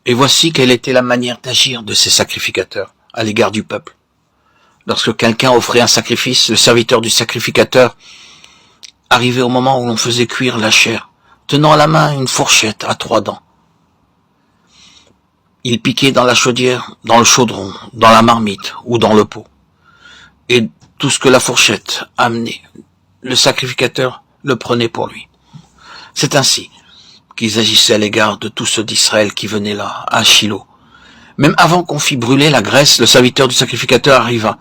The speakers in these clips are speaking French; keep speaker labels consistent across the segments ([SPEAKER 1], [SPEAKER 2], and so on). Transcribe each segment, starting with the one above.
[SPEAKER 1] Et voici quelle était la manière d'agir de ces sacrificateurs à l'égard du peuple. Lorsque quelqu'un offrait un sacrifice, le serviteur du sacrificateur arrivait au moment où l'on faisait cuire la chair, tenant à la main une fourchette à 3 dents. Il piquait dans la chaudière, dans le chaudron, dans la marmite ou dans le pot. Et tout ce que la fourchette amenait, le sacrificateur le prenait pour lui. C'est ainsi qu'ils agissaient à l'égard de tous ceux d'Israël qui venaient là, à Shilo. Même avant qu'on fît brûler la graisse, le serviteur du sacrificateur arriva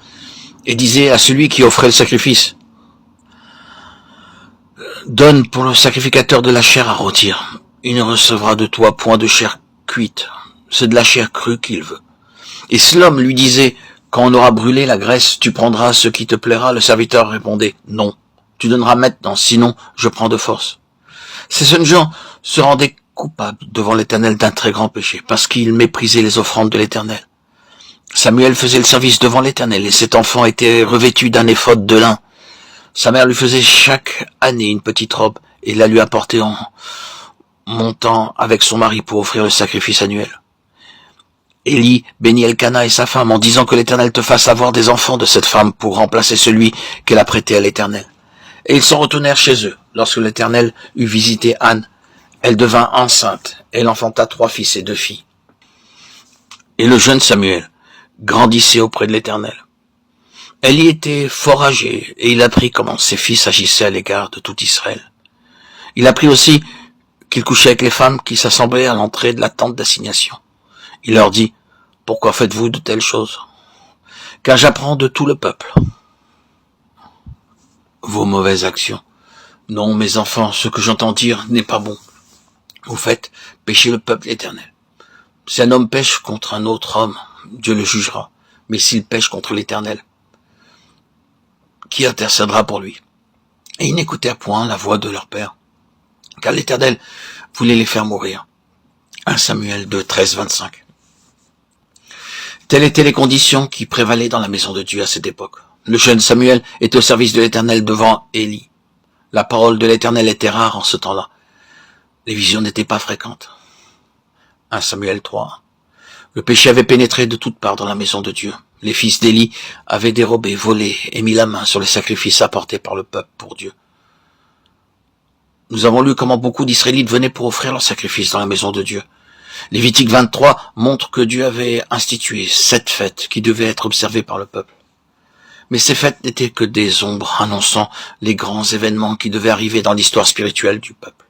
[SPEAKER 1] et disait à celui qui offrait le sacrifice: « Donne pour le sacrificateur de la chair à rôtir. Il ne recevra de toi point de chair cuite. C'est de la chair crue qu'il veut. » Et si l'homme lui disait: « Quand on aura brûlé la graisse, tu prendras ce qui te plaira », le serviteur répondait: « Non, tu donneras maintenant, sinon je prends de force. » Ces jeunes gens se rendaient coupables devant l'Éternel d'un très grand péché, parce qu'ils méprisaient les offrandes de l'Éternel. Samuel faisait le service devant l'Éternel, et cet enfant était revêtu d'un éphod de lin. Sa mère lui faisait chaque année une petite robe, et la lui apportait en montant avec son mari pour offrir le sacrifice annuel. Élie bénit Elkana et sa femme en disant que l'Éternel te fasse avoir des enfants de cette femme pour remplacer celui qu'elle a prêté à l'Éternel. Et ils s'en retournèrent chez eux. Lorsque l'Éternel eut visité Anne, elle devint enceinte. Elle enfanta 3 fils et 2 filles. Et le jeune Samuel grandissait auprès de l'Éternel. Elle y était fort âgée, et il apprit comment ses fils agissaient à l'égard de tout Israël. Il apprit aussi qu'il couchait avec les femmes qui s'assemblaient à l'entrée de la tente d'assignation. Il leur dit: « Pourquoi faites-vous de telles choses? Car j'apprends de tout le peuple vos mauvaises actions. Non, mes enfants, ce que j'entends dire n'est pas bon. Vous faites pécher le peuple éternel. Si un homme pêche contre un autre homme, Dieu le jugera. Mais s'il pêche contre l'Éternel, qui intercédera pour lui? » Et ils n'écoutèrent point la voix de leur père, car l'Éternel voulait les faire mourir. 1 Samuel 2, 13, 25. Telles étaient les conditions qui prévalaient dans la maison de Dieu à cette époque. Le jeune Samuel était au service de l'Éternel devant Élie. La parole de l'Éternel était rare en ce temps-là. Les visions n'étaient pas fréquentes. 1 Samuel 3. Le péché avait pénétré de toutes parts dans la maison de Dieu. Les fils d'Élie avaient dérobé, volé et mis la main sur les sacrifices apportés par le peuple pour Dieu. Nous avons lu comment beaucoup d'Israélites venaient pour offrir leurs sacrifices dans la maison de Dieu. Lévitique 23 montre que Dieu avait institué 7 fêtes qui devaient être observées par le peuple. Mais ces fêtes n'étaient que des ombres annonçant les grands événements qui devaient arriver dans l'histoire spirituelle du peuple.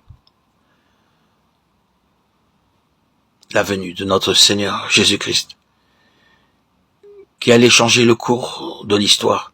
[SPEAKER 1] La venue de notre Seigneur Jésus-Christ, qui allait changer le cours de l'histoire